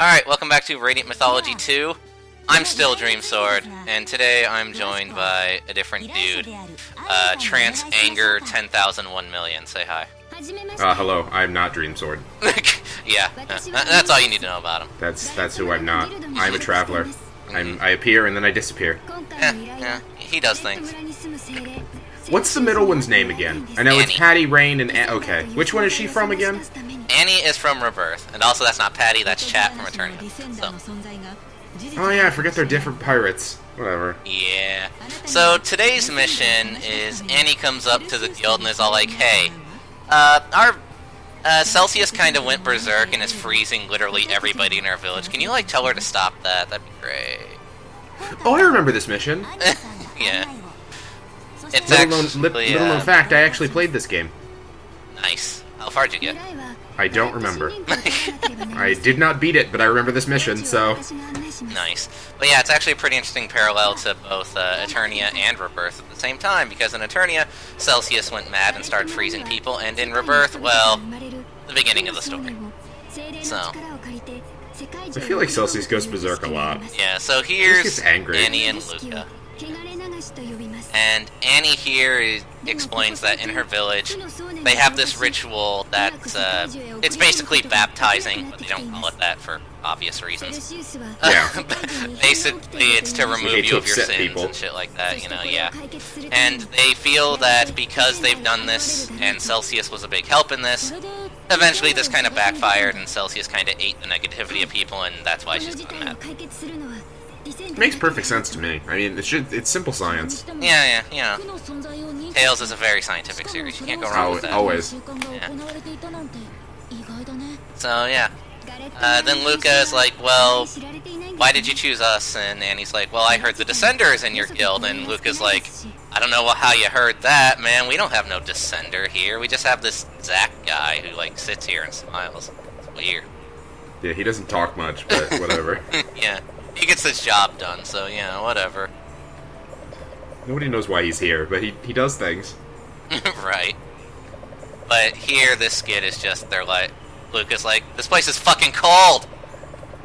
Alright, welcome back to Radiant Mythology 2. I'm still Dreamsword, and today I'm joined by a different dude. Trance Anger 10,001 million. Say hi. Hello, I'm not Dreamsword. Yeah, that's all you need to know about him. That's who I'm not. I'm a traveler. I appear and then I disappear. Yeah, he does things. What's the middle one's name again? I know Annie. It's Patty, Rain, and okay. Which one is she from again? Annie is from Rebirth, and also that's not Patty, that's Chat from Eternia. So. Oh yeah, I forget they're different pirates. Whatever. Yeah. So today's mission is Annie comes up to the guild and is all like, hey, our Celsius kind of went berserk and is freezing literally everybody in our village. Can you, like, tell her to stop that? That'd be great. Oh, I remember this mission. Yeah. It's Little known fact, I actually played this game. Nice. How far'd you get? I don't remember. I did not beat it, but I remember this mission, so... Nice. But yeah, it's actually a pretty interesting parallel to both Eternia and Rebirth at the same time, because in Eternia, Celsius went mad and started freezing people, and in Rebirth, well, the beginning of the story. So... I feel like Celsius goes berserk a lot. Yeah, so here's gets angry. Annie and Luca. And Annie here explains that in her village, they have this ritual that's, it's basically baptizing, but they don't call it that for obvious reasons. Yeah. Basically, it's to remove you of your sins and shit like that, you know, yeah. And they feel that because they've done this, and Celsius was a big help in this, eventually this kind of backfired, and Celsius kind of ate the negativity of people, and that's why she's gone mad. Makes perfect sense to me. I mean, it's simple science. Yeah, you know. Tales is a very scientific series. You can't go wrong with that. Always. Yeah. So, yeah. Then Luca is like, well, why did you choose us? And Annie's like, well, I heard the Descender is in your guild. And Luca's like, I don't know how you heard that, man. We don't have no Descender here. We just have this Zack guy who, like, sits here and smiles. It's weird. Yeah, he doesn't talk much, but whatever. Yeah. He gets this job done, so, yeah, whatever. Nobody knows why he's here, but he does things. Right. But here, this skit is just, they're like, Luca's like, this place is fucking cold!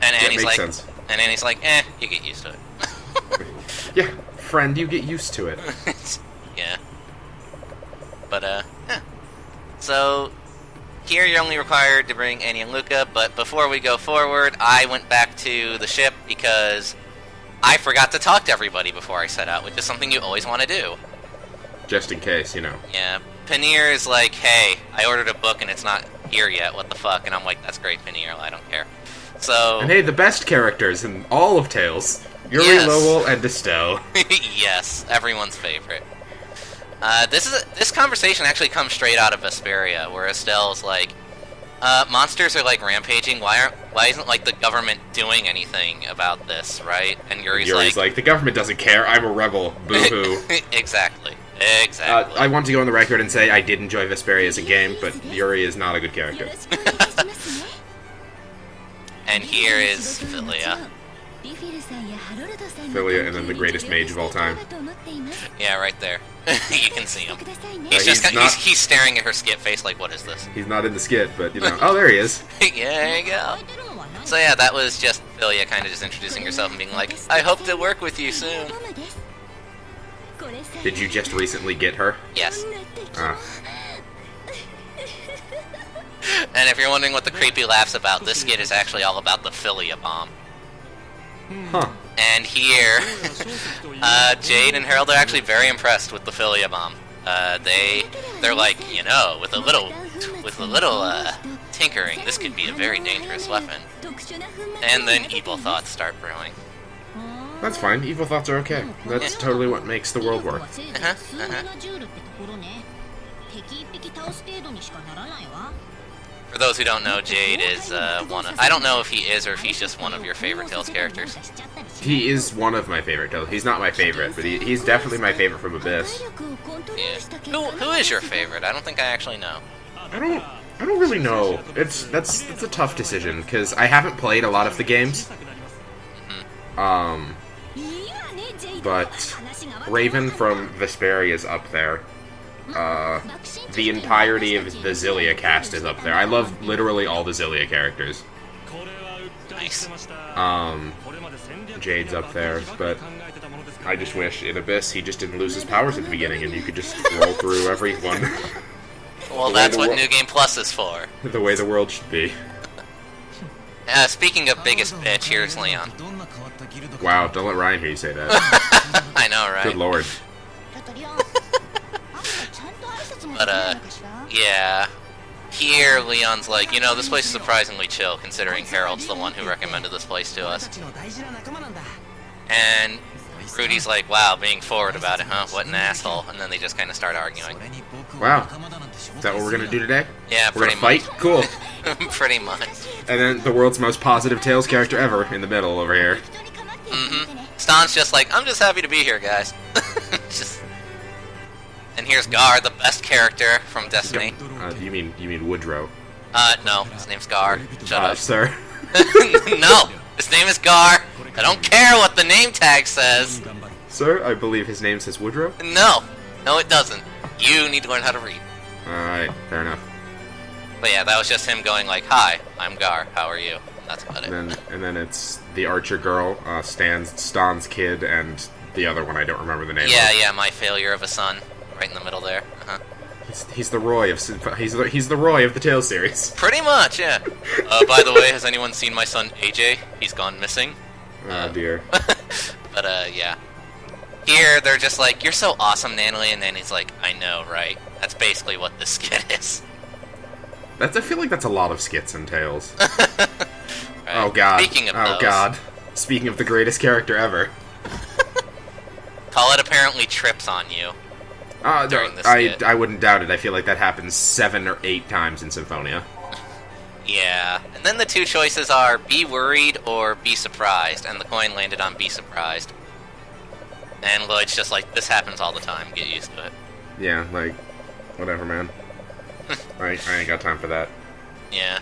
And Annie's like, sense. And Annie's like, you get used to it. Yeah, friend, you get used to it. Yeah. But, yeah. So, here you're only required to bring Annie and Luca, but before we go forward, I went back to the ship because I forgot to talk to everybody before I set out, which is something you always want to do. Just in case, you know. Yeah, Paneer is like, hey, I ordered a book and it's not here yet, what the fuck? And I'm like, that's great, Paneer, I don't care. So... And hey, the best characters in all of Tales. Yuri, yes. Lowell, and Estelle. Yes, everyone's favorite. This conversation actually comes straight out of Vesperia, where Estelle's like, monsters are like rampaging. Why isn't like the government doing anything about this, right? And Yuri's like, the government doesn't care. I'm a rebel. Boo-hoo. Exactly. I want to go on the record and say I did enjoy Vesperia as a game, but Yuri is not a good character. And here is Philia. Philia, and then the greatest mage of all time. Yeah, right there. You can see him. He's staring at her skit face like, what is this? He's not in the skit, but, you know. Oh, there he is. Yeah, there you go. So yeah, that was just Philia kind of just introducing herself and being like, I hope to work with you soon. Did you just recently get her? Yes. Ah. And if you're wondering what the creepy laugh's about, this skit is actually all about the Philia bomb. Huh. And here, Jade and Harold are actually very impressed with the Philia bomb. They're like, you know, with a little tinkering, this could be a very dangerous weapon. And then evil thoughts start brewing. That's fine. Evil thoughts are okay. That's totally what makes the world work. For those who don't know, Jade is one of... I don't know if he is or if he's just one of your favorite Tales characters. He is one of my favorite Tales. He's not my favorite, but he's definitely my favorite from Abyss. Yeah. Who is your favorite? I don't think I actually know. I don't really know. That's a tough decision, because I haven't played a lot of the games. But Raven from Vesperia is up there. The entirety of the Xillia cast is up there. I love literally all the Xillia characters. Nice. Jade's up there, but I just wish in Abyss he just didn't lose his powers at the beginning and you could just roll through everyone. Well, that's what New Game Plus is for. The way the world should be. Speaking of biggest bitch, here's Leon. Wow, don't let Ryan hear you say that. I know, right? Good lord. But, yeah. Here, Leon's like, you know, this place is surprisingly chill, considering Harold's the one who recommended this place to us. And Rudy's like, wow, being forward about it, huh? What an asshole. And then they just kind of start arguing. Wow. Is that what we're gonna do today? Yeah, we're pretty gonna fight? Cool. Pretty much. And then the world's most positive Tails character ever in the middle over here. Mm-hmm. Stan's just like, I'm just happy to be here, guys. And here's Gar, the best character from Destiny. You mean Woodrow? No, his name's Gar. Shut up. Sir. No, his name is Gar. I don't care what the name tag says. Sir, I believe his name says Woodrow? No, it doesn't. You need to learn how to read. Alright, fair enough. But yeah, that was just him going like, hi, I'm Gar, how are you? And that's about it. And then it's the Archer girl, Stan's kid, and the other one I don't remember the name of. Yeah, my failure of a son. Right in the middle there. Uh-huh. He's the Roy of he's the Roy of the Tales series. Pretty much, yeah. By the way, has anyone seen my son AJ? He's gone missing. Oh dear. But yeah. Here they're just like, "You're so awesome, Natalie," and then he's like, "I know, right?" That's basically what this skit is. I feel like that's a lot of skits in Tales. Right. Oh god. Speaking of those, god. Speaking of the greatest character ever. Colette apparently trips on you. During the skit. I wouldn't doubt it. I feel like that happens 7 or 8 times in Symphonia. Yeah, and then the two choices are be worried or be surprised, and the coin landed on be surprised. And Lloyd's just like, this happens all the time, get used to it. Yeah, like, whatever, man. I ain't got time for that. Yeah.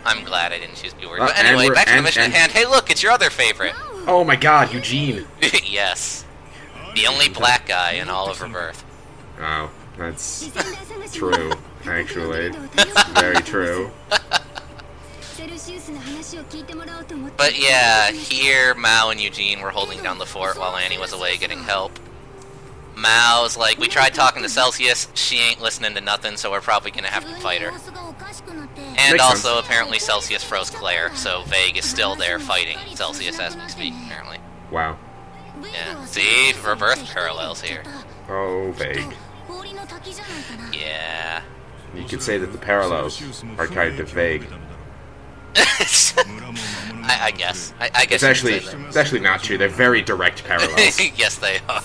I'm glad I didn't choose be worried. But anyway, back to the mission at hand. Hey look, it's your other favorite! Oh my god, Eugene! Yes. The only black guy in all of Rebirth. Oh, that's true, actually. Very true. But yeah, here Mao and Eugene were holding down the fort while Annie was away getting help. Mao's like, we tried talking to Celsius, she ain't listening to nothing, so we're probably gonna have to fight her. And Makes also, sense. apparently Celsius froze Claire, so VIII is still there fighting Celsius as we speak, apparently. Wow. Yeah, see? Rebirth parallels here. Oh, vague. Yeah. You could say that the parallels are kind of vague. I guess. I guess It's actually not true. They're very direct parallels. Yes, they are.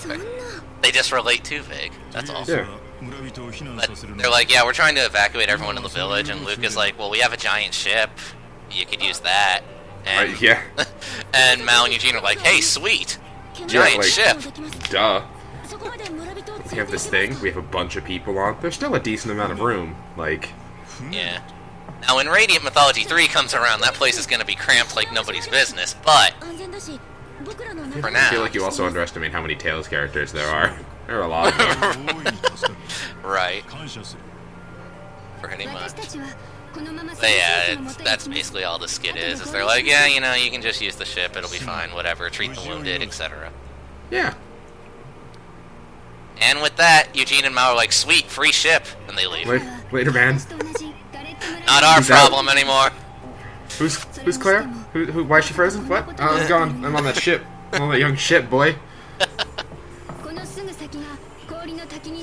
They just relate to VIII. That's all. Yeah. But they're like, yeah, we're trying to evacuate everyone in the village, and Luke is like, well, we have a giant ship. You could use that. And, Yeah. and Mal and Eugene are like, hey, sweet. Giant like, ship. Duh. We have this thing. We have a bunch of people on. There's still a decent amount of room. Like, Yeah. Now, when Radiant Mythology 3 comes around, that place is going to be cramped like nobody's business, but for I now... feel like you also underestimate how many Tails characters there are. There are a lot of them. Right. Pretty much. But yeah, that's basically all the skit is they're like, yeah, you know, you can just use the ship, it'll be fine, whatever, treat the wounded, etc. Yeah. And with that, Eugene and Mao are like, sweet, free ship, and they leave. Later, man. Not our Peace out. problem anymore. Who's Claire? Who? Why is she frozen? What? Oh, I'm gone. I'm on that ship. I'm on that young ship, boy.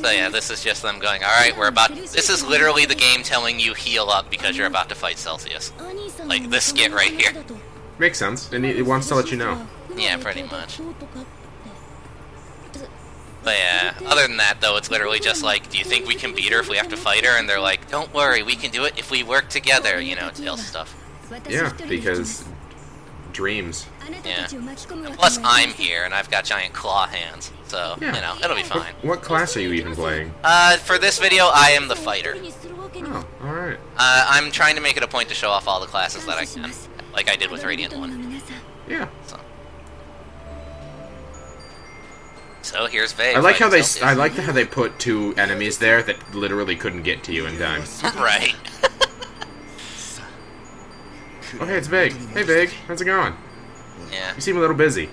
So yeah, this is just them going, alright, we're about... This is literally the game telling you heal up because you're about to fight Celsius. Like, this skit right here. Makes sense. And it wants to let you know. Yeah, pretty much. But yeah, other than that though, it's literally just like, do you think we can beat her if we have to fight her? And they're like, don't worry, we can do it if we work together, you know, Tails stuff. Yeah, because dreams. Yeah. And plus, I'm here, and I've got giant claw hands, so, Yeah. you know, it'll be fine. What class are you even playing? For this video, I am the fighter. Oh, alright. I'm trying to make it a point to show off all the classes that I can, like I did with Radiant 1. Yeah. So here's VIII. I like how they. Celsius. I like how they put 2 enemies there that literally couldn't get to you in time. Right. Oh, hey, it's Vig. Hey, Vig. How's it going? Yeah. You seem a little busy.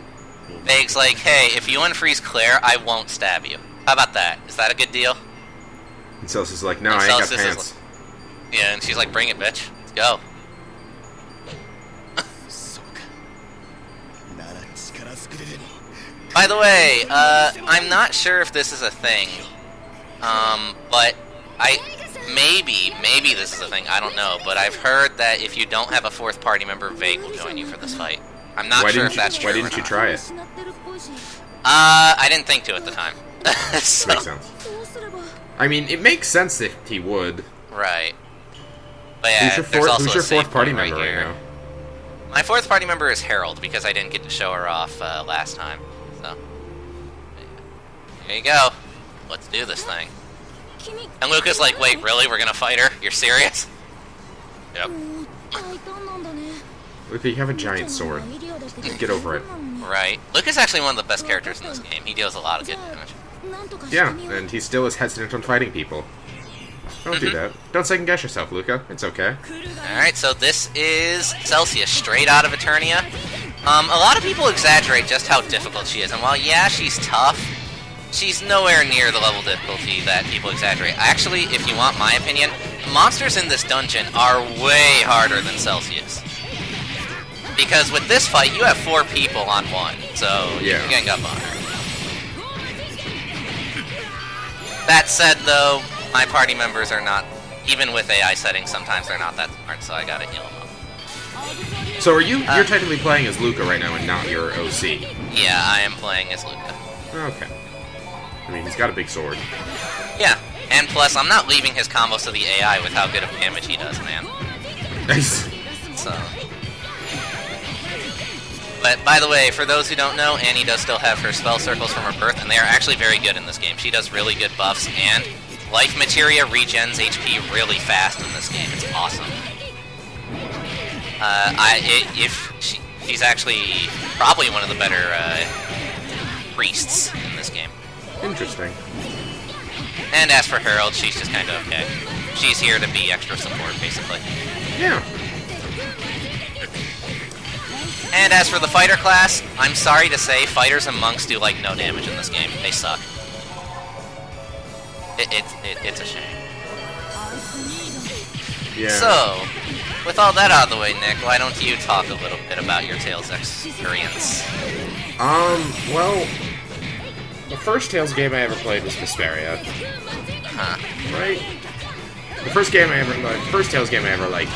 Vig's like, hey, if you unfreeze Claire, I won't stab you. How about that? Is that a good deal? And Celsius is like, no, And I ain't got Celsius is pants. Yeah, and she's like, bring it, bitch. Let's go. By the way, I'm not sure if this is a thing, but maybe this is a thing, I don't know, but I've heard that if you don't have a fourth party member, Vague will join you for this fight. I'm not sure if that's true. Why didn't you try it? I didn't think to at the time. So. Makes sense. I mean, it makes sense if he would. Right. But yeah, who's your fourth party member right now? My fourth party member is Harold, because I didn't get to show her off last time. So, there you go. Let's do this thing. And Luca's like, wait, really? We're gonna fight her? You're serious? Yep. Luca, you have a giant sword. Get over it. Right. Luca's actually one of the best characters in this game. He deals a lot of good damage. Yeah, and he still is hesitant on fighting people. Don't do that. Don't second guess yourself, Luca. It's okay. Alright, so this is Celsius, straight out of Eternia. A lot of people exaggerate just how difficult she is, and while, yeah, she's tough, she's nowhere near the level of difficulty that people exaggerate. Actually, if you want my opinion, the monsters in this dungeon are way harder than Celsius. Because with this fight, you have 4 people on one, so yeah. You can gang up on her. That said, though, my party members are not, even with AI settings, sometimes they're not that smart, so I gotta heal them up. So are you, you're technically playing as Luca right now and not your OC? Yeah, I am playing as Luca. Okay. I mean, he's got a big sword. Yeah, and plus, I'm not leaving his combos to the AI with how good of damage he does, man. Nice. So... But, by the way, for those who don't know, Annie does still have her spell circles from her birth, and they are actually very good in this game. She does really good buffs, and Life Materia regens HP really fast in this game. It's awesome. She's actually probably one of the better priests in this game. Interesting. And as for Harold, she's just kind of okay. She's here to be extra support, basically. Yeah. And as for the fighter class, I'm sorry to say, fighters and monks do like no damage in this game. They suck. It's a shame. Yeah. So, with all that out of the way, Nick, why don't you talk a little bit about your Tales experience? Well, the first Tales game I ever played was Vesperia. Huh. Right? The first Tales game I ever, like,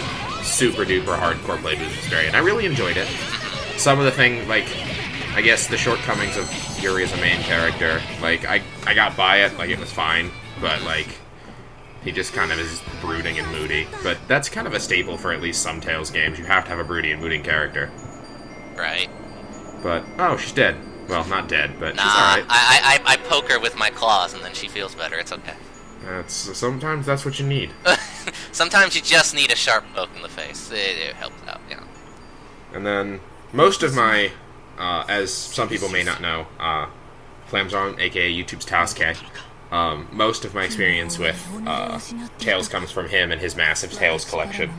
super duper hardcore played was Vesperia, and I really enjoyed it. Some of the things, like, I guess the shortcomings of Yuri as a main character, like, I got by it, like, it was fine, but, like, he just kind of is brooding and moody. But that's kind of a staple for at least some Tales games. You have to have a broody and mooding character. Right. But, oh, she's dead. Well, not dead, but nah, she's alright. I poke her with my claws, and then she feels better. It's okay. Sometimes that's what you need. Sometimes you just need a sharp poke in the face. It helps out, yeah. And then, most of my, as some people may not know, Flamzone, aka YouTube's Tasuke, most of my experience with Tales comes from him and his massive Tales collection.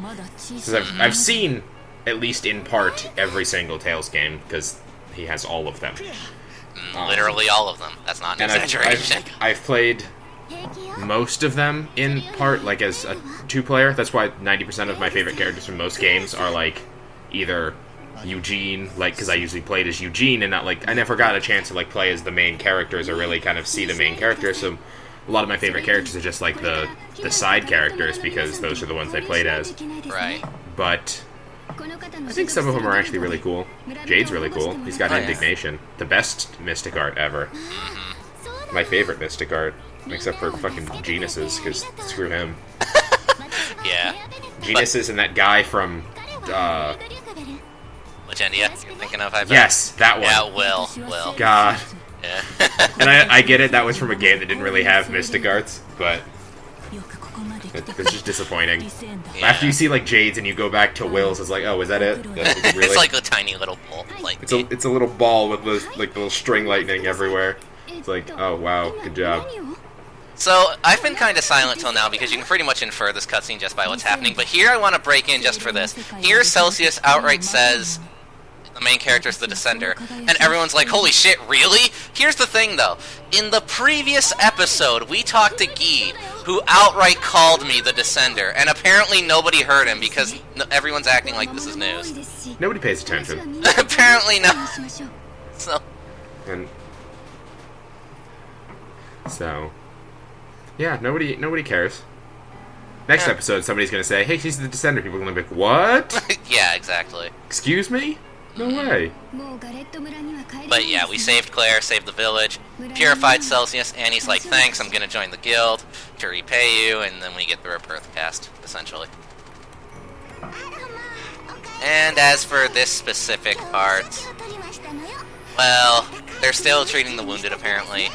Because I've seen, at least in part, every single Tales game, because he has all of them. Literally all of them. That's not an exaggeration. I've played most of them in part, like, as a 2-player. That's why 90% of my favorite characters from most games are, like, either Eugene, like, because I usually played as Eugene, and not, like, I never got a chance to, like, play as the main characters or really kind of see the main characters, so a lot of my favorite characters are just, like, the side characters, because those are the ones I played as. Right. But I think some of them are actually really cool. Jade's really cool. He's got Indignation. The best Mystic art ever. My favorite Mystic art. Except for fucking Genus's, because screw him. Yeah. Genus's and that guy from, Legendia, you're thinking of, I bet? Yes, that one. Yeah, Will. God. Yeah. And I get it, that was from a game that didn't really have Mystic arts, but it's just disappointing. Yeah. After you see, like, Jade's and you go back to Will's, it's like, oh, is that it? That's really... It's like a tiny little ball. Like It's a little ball with the little string lightning everywhere. It's like, oh, wow, good job. So, I've been kind of silent till now because you can pretty much infer this cutscene just by what's happening, but here I want to break in just for this. Here Celsius outright says the main character's the Descender, and everyone's like, holy shit, really? Here's the thing, though. In the previous episode, we talked to Guy, who outright called me the Descender, and apparently nobody heard him because everyone's acting like this is news. Nobody pays attention. Apparently no. So, yeah, nobody cares. Next episode, somebody's gonna say, "Hey, she's the Descender." People are gonna be like, "What?" Yeah, exactly. Excuse me? No way. But yeah, we saved Claire, saved the village, purified Celsius, and he's like, "Thanks, I'm gonna join the guild to repay you," and then we get the rebirth cast, essentially. And as for this specific part, well, they're still treating the wounded, apparently.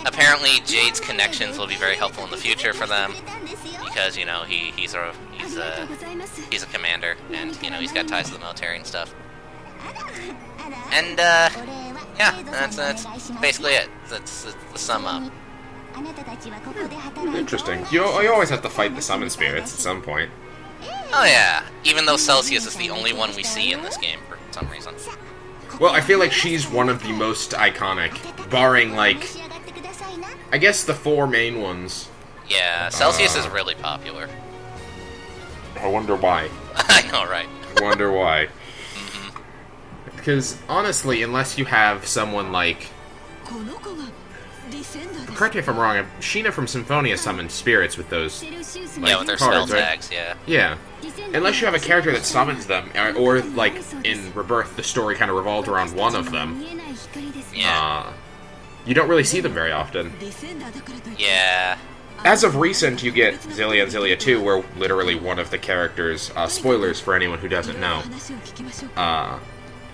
Apparently Jade's connections will be very helpful in the future for them, because, you know, he's a commander, and, you know, he's got ties to the military and stuff. And, yeah, that's basically it. That's the sum up. Interesting. You always have to fight the summon spirits at some point. Oh yeah, even though Celsius is the only one we see in this game for some reason. Well, I feel like she's one of the most iconic, barring, like, I guess the four main ones. Yeah, Celsius is really popular. I wonder why. I know, right? I wonder why. Because, honestly, unless you have someone like... Correct me if I'm wrong, Sheena from Symphonia summoned spirits with those, like, yeah, with their cards, spell right? tags, yeah. Yeah. Unless you have a character that summons them, or like, in Rebirth, the story kind of revolved around one of them. Yeah. You don't really see them very often. Yeah. As of recent, you get Xillia and Xillia 2, where literally one of the characters, spoilers for anyone who doesn't know,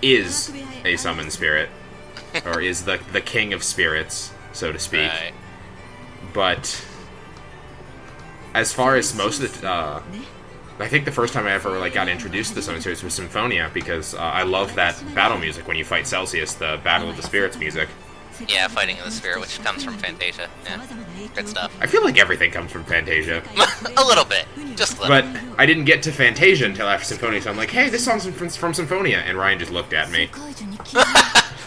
is a summon spirit, or is the king of spirits, so to speak. Right. But as far as most of the, I think the first time I ever like got introduced to the summon spirits was Symphonia, because I love that battle music when you fight Celsius, the Battle of the Spirits music. Yeah, Fighting of the Spirit, which comes from Fantasia. Yeah, good stuff. I feel like everything comes from Fantasia. A little bit, just a little. But I didn't get to Fantasia until after Symphonia, so I'm like, hey, this song's from Symphonia, and Ryan just looked at me.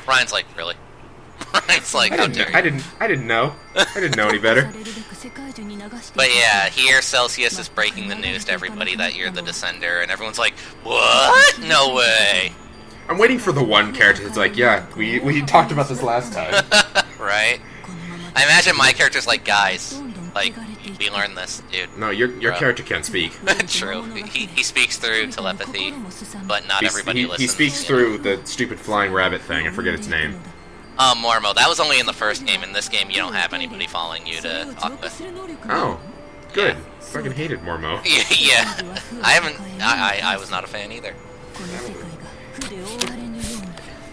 Ryan's like, really? Ryan's like, how dare you? I didn't know. I didn't know any better. But yeah, here Celsius is breaking the news to everybody that you're the Descender, and everyone's like, what? No way. I'm waiting for the one character that's like, yeah, we talked about this last time. Right? I imagine my character's like, guys, like, we learned this, dude. No, your character can't speak. True. He speaks through telepathy, but not everybody listens. He speaks through the stupid flying rabbit thing. I forget its name. Mormo. That was only in the first game. In this game, you don't have anybody following you to talk with. Oh, good. Yeah. Fucking hated Mormo. Yeah. I was not a fan either.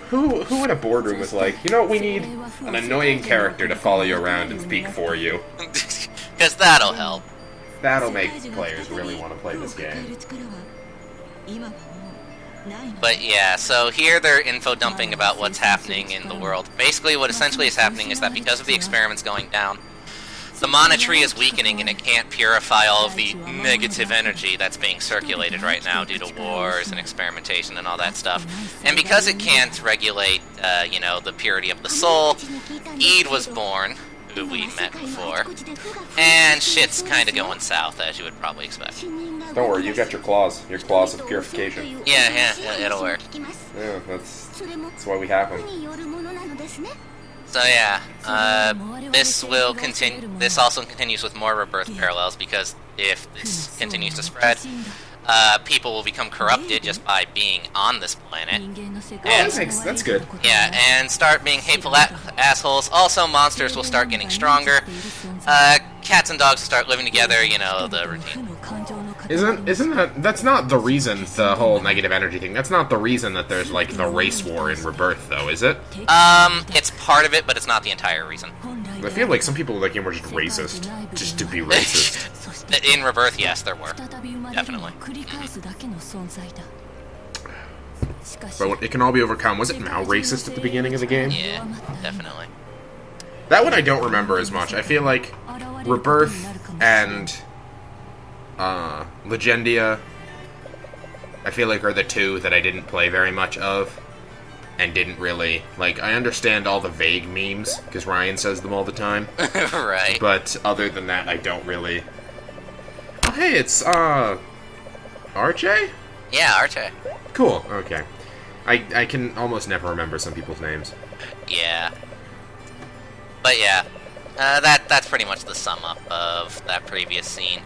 Who in a boardroom was like, you know what, we need an annoying character to follow you around and speak for you. Because that'll help. That'll make players really want to play this game. But yeah, so here they're info dumping about what's happening in the world. Basically what essentially is happening is that because of the experiments going down, the mana tree is weakening and it can't purify all of the negative energy that's being circulated right now due to wars and experimentation and all that stuff. And because it can't regulate, you know, the purity of the soul, Eid was born, who we met before, and shit's kind of going south, as you would probably expect. Don't worry, you got your claws of purification. Yeah, it'll work. Yeah, that's why we have them. So yeah, this will continue. This also continues with more rebirth parallels, because if this continues to spread, people will become corrupted just by being on this planet. And, that's good. Yeah, and start being hateful assholes. Also, monsters will start getting stronger. Cats and dogs will start living together, you know, the routine. Isn't that's not the reason, the whole negative energy thing, that's not the reason that there's, like, the race war in Rebirth, though, is it? It's part of it, but it's not the entire reason. I feel like some people in the game were just racist, just to be racist. In Rebirth, yes, there were. Definitely. But it can all be overcome. Was it Mao racist at the beginning of the game? Yeah, definitely. That one I don't remember as much. I feel like Rebirth and Legendia, I feel like are the two that I didn't play very much of. And didn't really, like, I understand all the vague memes, because Ryan says them all the time. Right. But other than that, I don't really... Oh, hey, it's, RJ? Yeah, RJ. Cool, okay. I can almost never remember some people's names. Yeah. But yeah, that's pretty much the sum up of that previous scene.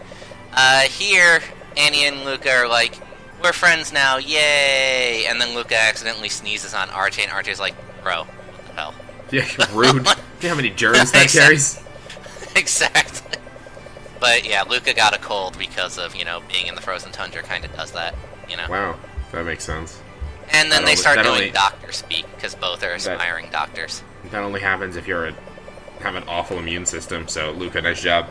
Here, Annie and Luca are like, we're friends now, yay! And then Luca accidentally sneezes on RJ, and RJ's like, bro, what the hell? Yeah, rude. You know how many germs that carries? Exactly. But yeah, Luca got a cold because of, you know, being in the frozen tundra kind of does that, you know? Wow, that makes sense. And then they start doing doctor speak, because both are aspiring doctors. That only happens if you're have an awful immune system, so Luca, nice job.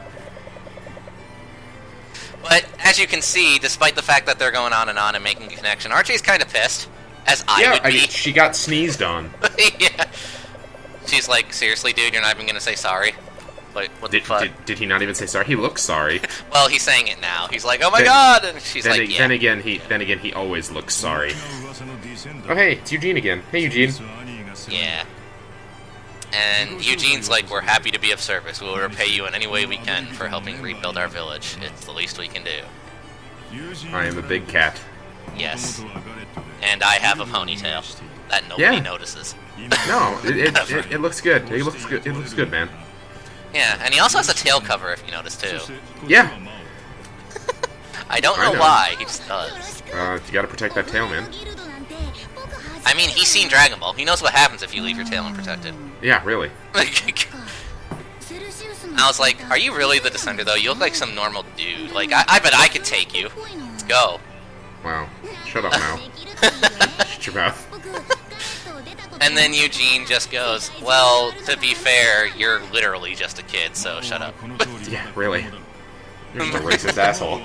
But, as you can see, despite the fact that they're going on and making a connection, RJ's kind of pissed, as I would be. I mean, she got sneezed on. Yeah. She's like, seriously, dude, you're not even gonna say sorry? Like, what the fuck? Did he not even say sorry? He looks sorry. Well, he's saying it now. He's like, oh my god! And she's like, yeah. Then again, he always looks sorry. Oh, hey, it's Eugene again. Hey, Eugene. Yeah. And Eugene's like, we're happy to be of service. We'll repay you in any way we can for helping rebuild our village. It's the least we can do. I am a big cat. Yes. And I have a ponytail that nobody notices. No, it looks good. It looks good. It looks good, man. Yeah, and he also has a tail cover, if you notice, too. Yeah. I don't know why, he just does. You gotta protect that tail, man. I mean, he's seen Dragon Ball. He knows what happens if you leave your tail unprotected. Yeah, really. I was like, are you really the Descender, though? You look like some normal dude. Like, I bet I could take you. Let's go. Wow. Shut up now. Shut your mouth. And then Eugene just goes, well, to be fair, you're literally just a kid, so shut up. Yeah, really. You're just a racist asshole.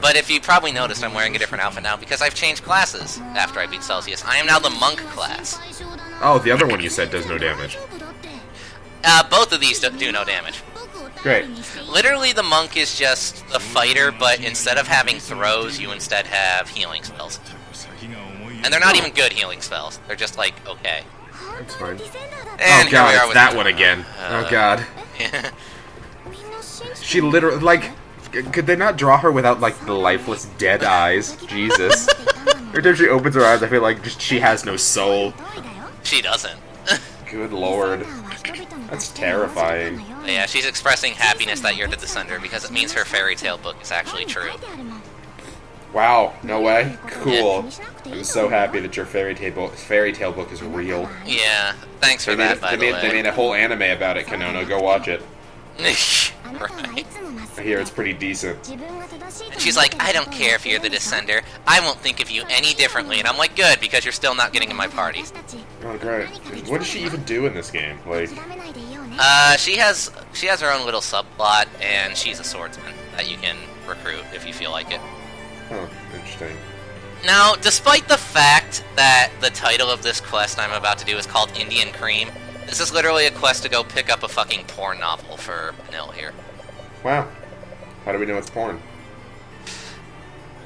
But if you probably noticed, I'm wearing a different outfit now because I've changed classes after I beat Celsius. I am now the monk class. Oh, the other one you said does no damage. Both of these do no damage. Great. Literally, the monk is just the fighter, but instead of having throws, you instead have healing spells. And they're not even good healing spells. They're just like, okay. That's fine. And oh god, it's that one again. Oh god. Yeah. She literally, like... Could they not draw her without, like, the lifeless dead eyes? Jesus. Every time she opens her eyes, I feel like just she has no soul. She doesn't. Good lord. That's terrifying. But yeah, she's expressing happiness that you're the Descender because it means her fairy tale book is actually true. Wow, no way? Cool. I'm so happy that your fairy tale book is real. Yeah, thanks for that, by the way. They made a whole anime about it, Kanono. Go watch it. Right. I hear it's pretty decent. And she's like, I don't care if you're the Descender. I won't think of you any differently. And I'm like, good, because you're still not getting in my party. Oh, great. What does she even do in this game? Like, she has her own little subplot, and she's a swordsman that you can recruit if you feel like it. oh, interesting. Now, despite the fact that the title of this quest I'm about to do is called Indian Cream, this is literally a quest to go pick up a fucking porn novel for Nil here. Wow. How do we know it's porn?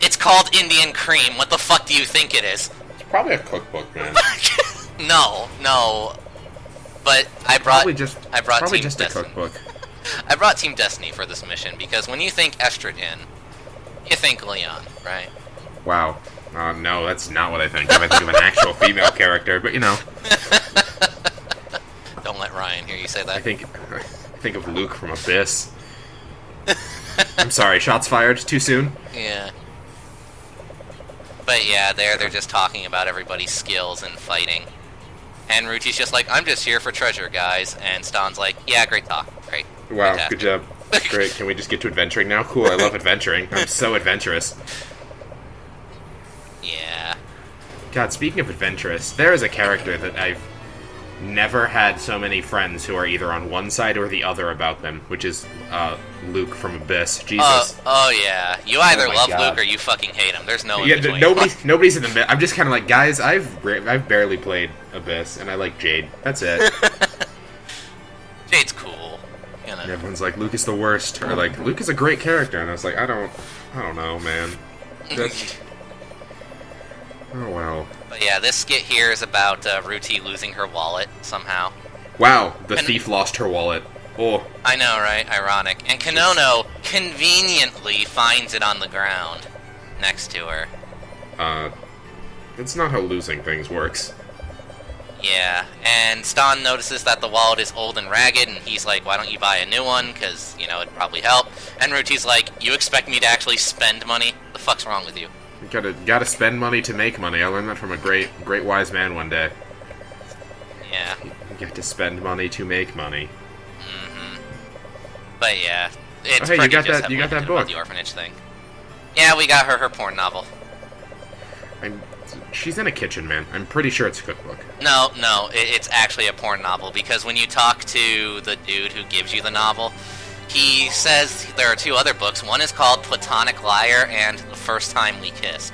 It's called Indian Cream. What the fuck do you think it is? It's probably a cookbook, man. No. But I brought Team just Destiny. a cookbook. I brought Team Destiny for this mission because when you think estrogen, you think Leon, right? Wow. No, that's not what I think of. I think of an actual female character, but you know. Don't let Ryan hear you say that. I think of Luke from Abyss. I'm sorry, shots fired too soon? Yeah. But yeah, they're just talking about everybody's skills in fighting. And Ruchi's just like, I'm just here for treasure, guys. And Stan's like, yeah, great talk. Great. Wow, Fantastic. good job. Great, can we just get to adventuring now? Cool, I love adventuring. I'm so adventurous. Yeah. God, speaking of adventurous, there is a character that I've never had so many friends who are either on one side or the other about them, which is Luke from Abyss. Jesus. Oh yeah. You either love God. Luke or you fucking hate him. There's no in Yeah, between. nobody's in the middle. I'm just kind of like, guys, I've barely played Abyss, and I like Jade. That's it. Jade's cool. You know. And everyone's like, Luke is the worst, or like, Luke is a great character, and I was like, I don't know, man. That's... Oh, well. But yeah, this skit here is about Ruti losing her wallet somehow. Wow, the thief lost her wallet. Oh. I know, right? Ironic. And Konono conveniently finds it on the ground next to her. That's not how losing things works. Yeah, and Stan notices that the wallet is old and ragged, and he's like, why don't you buy a new one, because, you know, it'd probably help. And Ruti's like, you expect me to actually spend money? The fuck's wrong with you? You gotta spend money to make money. I learned that from a great wise man one day. Yeah. You get to spend money to make money. Mm-hmm. But yeah, it's hey, pretty you got just that? You got that about book? The orphanage thing. Yeah, we got her porn novel. She's in a kitchen, man. I'm pretty sure it's a cookbook. No, it's actually a porn novel, because when you talk to the dude who gives you the novel, he says there are two other books. One is called Platonic Liar and The First Time We Kissed.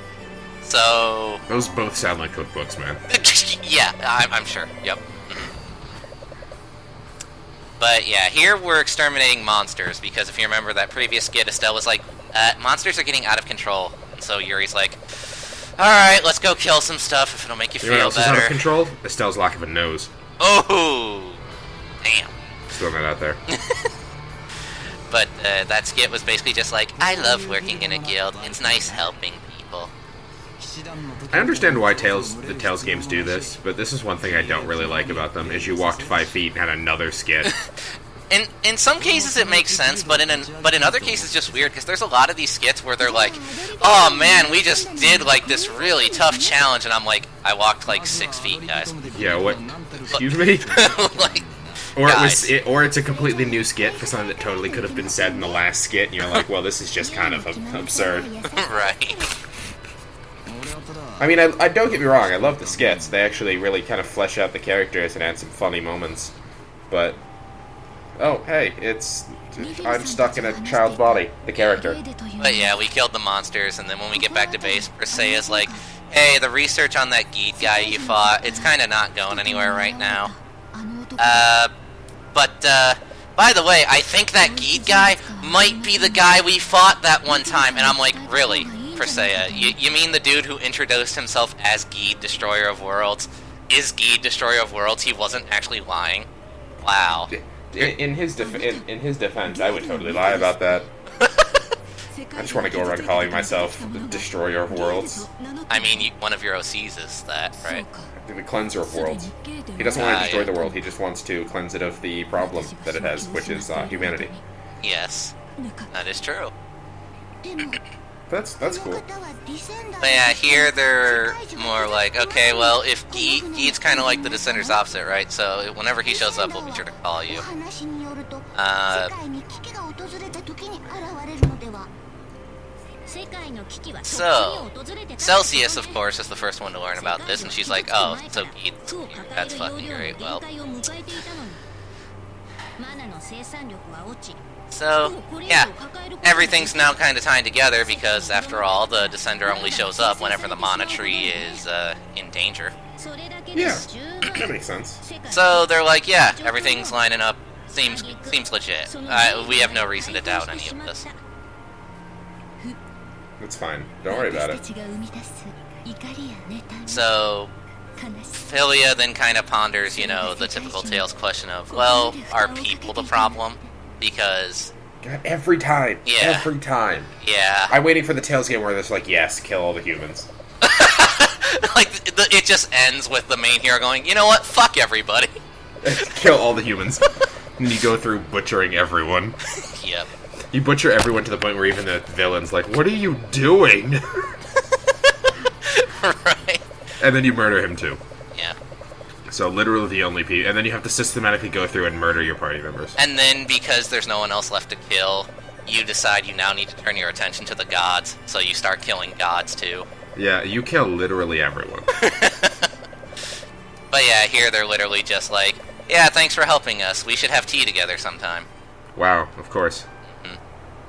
So... Those both sound like cookbooks, man. Yeah, I'm sure. Yep. But yeah, here we're exterminating monsters, because if you remember that previous skit, Estelle was like, monsters are getting out of control. And so Yuri's like, alright, let's go kill some stuff if it'll make you feel know what else better. is out of control? Estelle's lack of a nose. Oh! Damn. Just throwing that out there. But that skit was basically just like, I love working in a guild. It's nice helping people. I understand why the Tales games do this, but this is one thing I don't really like about them, is you walked 5 feet and had another skit. In some cases it makes sense, but in other cases it's just weird, because there's a lot of these skits where they're like, oh man, we just did like this really tough challenge, and I'm like, I walked like 6 feet, guys. Yeah, what? Excuse me? Like, or it's a completely new skit for something that totally could have been said in the last skit, and you're like, well, this is just kind of absurd. Right. I mean, I don't get me wrong, I love the skits. They actually really kind of flesh out the characters and add some funny moments. But, oh, hey, I'm stuck in a child's body, the character. But yeah, we killed the monsters, and then when we get back to base, Perseia's like, hey, the research on that Geet guy you fought, it's kind of not going anywhere right now. But by the way, I think that Geet guy might be the guy we fought that one time. And I'm like, really, Perseia? You mean the dude who introduced himself as Geet, Destroyer of Worlds, is Geet, Destroyer of Worlds? He wasn't actually lying? Wow. In his defense, I would totally lie about that. I just want to go around calling myself the Destroyer of Worlds. I mean, one of your OCs is that, right? The Cleanser of Worlds. He doesn't want to destroy the world, he just wants to cleanse it of the problem that it has, which is humanity. Yes, that is true. That's cool. But yeah, here they're more like, okay, well, if Geet's kind of like the Descender's opposite, right? So whenever he shows up, we'll be sure to call you. So, Celsius, of course, is the first one to learn about this, and she's like, oh, so Geet, that's fucking great, well. So, yeah, everything's now kind of tied together, because, after all, the Descender only shows up whenever the Mana Tree is, in danger. Yeah, that makes sense. So, they're like, yeah, everything's lining up, seems legit. We have no reason to doubt any of this. It's fine. Don't worry about it. So, Philia then kind of ponders, you know, the typical Tales question of, well, are people the problem? Because... God, every time. Yeah. Every time. Yeah. I'm waiting for the Tales game where it's like, yes, kill all the humans. Like, it just ends with the main hero going, you know what? Fuck everybody. Kill all the humans. And you go through butchering everyone. Yep. You butcher everyone to the point where even the villain's like, what are you doing? Right. And then you murder him too. Yeah. So literally the only people, and then you have to systematically go through and murder your party members. And then because there's no one else left to kill, you decide you now need to turn your attention to the gods, so you start killing gods too. Yeah, you kill literally everyone. But yeah, here they're literally just like, yeah, thanks for helping us. We should have tea together sometime. Wow, of course.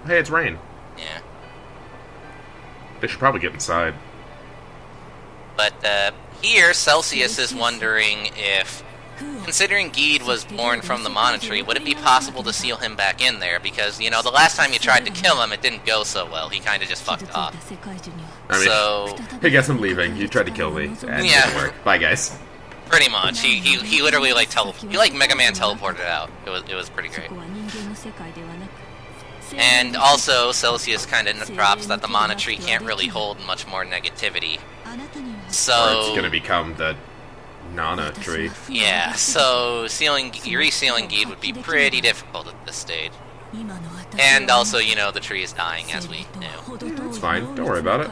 Hey, it's rain. Yeah. They should probably get inside. But here, Celsius is wondering if, considering Geed was born from the Monastery, would it be possible to seal him back in there? Because, you know, the last time you tried to kill him, it didn't go so well. He kind of just fucked off. I mean, So, I guess I'm leaving. You tried to kill me, and it didn't work. Bye, guys. pretty much. He literally, like, Mega Man teleported out. It was pretty great. And also, Celsius kind of drops that the Monastery can't really hold much more negativity. So... Or it's gonna become the Nana tree. Yeah, so resealing Geed would be pretty difficult at this stage. And also, you know, the tree is dying, as we knew. It's fine. Don't worry about it.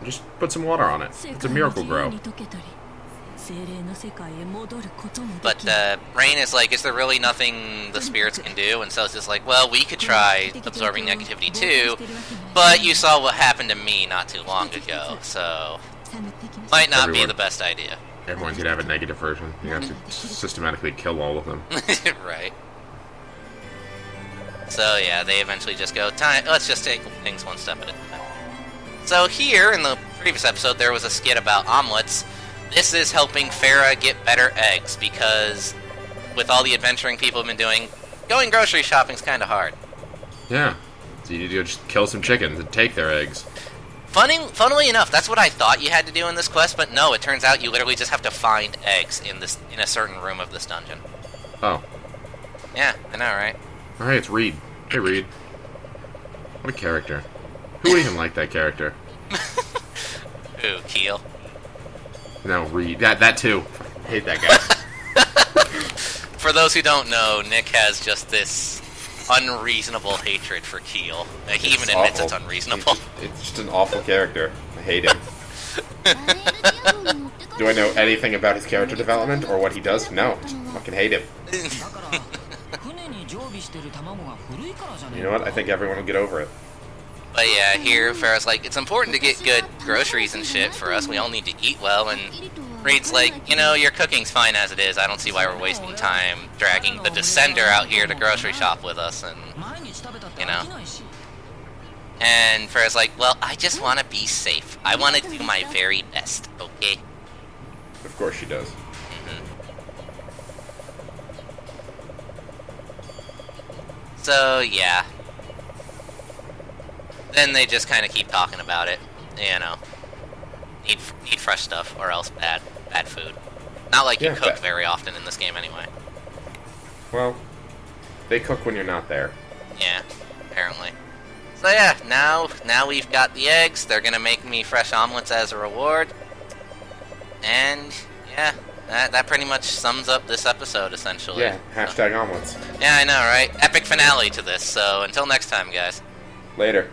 Just put some water on it. It's a miracle grow. But Rain is like, is there really nothing the spirits can do? And Celsius is like, well, we could try absorbing negativity too, but you saw what happened to me not too long ago, so might not be the best idea. Everyone's gonna have a negative version. You have to systematically kill all of them. Right. So yeah, they eventually just go, let's just take things one step at a time. So here, in the previous episode, there was a skit about omelets. This is helping Farah get better eggs, because with all the adventuring people have been doing, going grocery shopping's kind of hard. Yeah. So you need to just kill some chickens and take their eggs. Funnily enough, that's what I thought you had to do in this quest, but no, it turns out you literally just have to find eggs in a certain room of this dungeon. Oh. Yeah, I know, right? Alright, it's Reed. Hey, Reed. What a character. Who would even like that character? Ooh, Keel. No, Reed. That too. I hate that guy. For those who don't know, Nick has just this unreasonable hatred for Keel. He even admits it's unreasonable. It's just an awful character. I hate him. Do I know anything about his character development or what he does? No. Just fucking hate him. You know what? I think everyone will get over it. But yeah, here Farrah's like, it's important to get good groceries and shit for us. We all need to eat well. And Reed's like, you know, your cooking's fine as it is. I don't see why we're wasting time dragging the Descender out here to grocery shop with us. And, you know. And Farrah's like, well, I just want to be safe. I want to do my very best, okay? Of course she does. So, yeah. Then they just kind of keep talking about it. You know. Eat fresh stuff, or else bad food. Not like you cook very often in this game anyway. Well, they cook when you're not there. Yeah, apparently. So yeah, now we've got the eggs. They're gonna make me fresh omelets as a reward. And, yeah. That pretty much sums up this episode, essentially. Yeah, hashtag omelets. Yeah, I know, right? Epic finale to this, so until next time, guys. Later.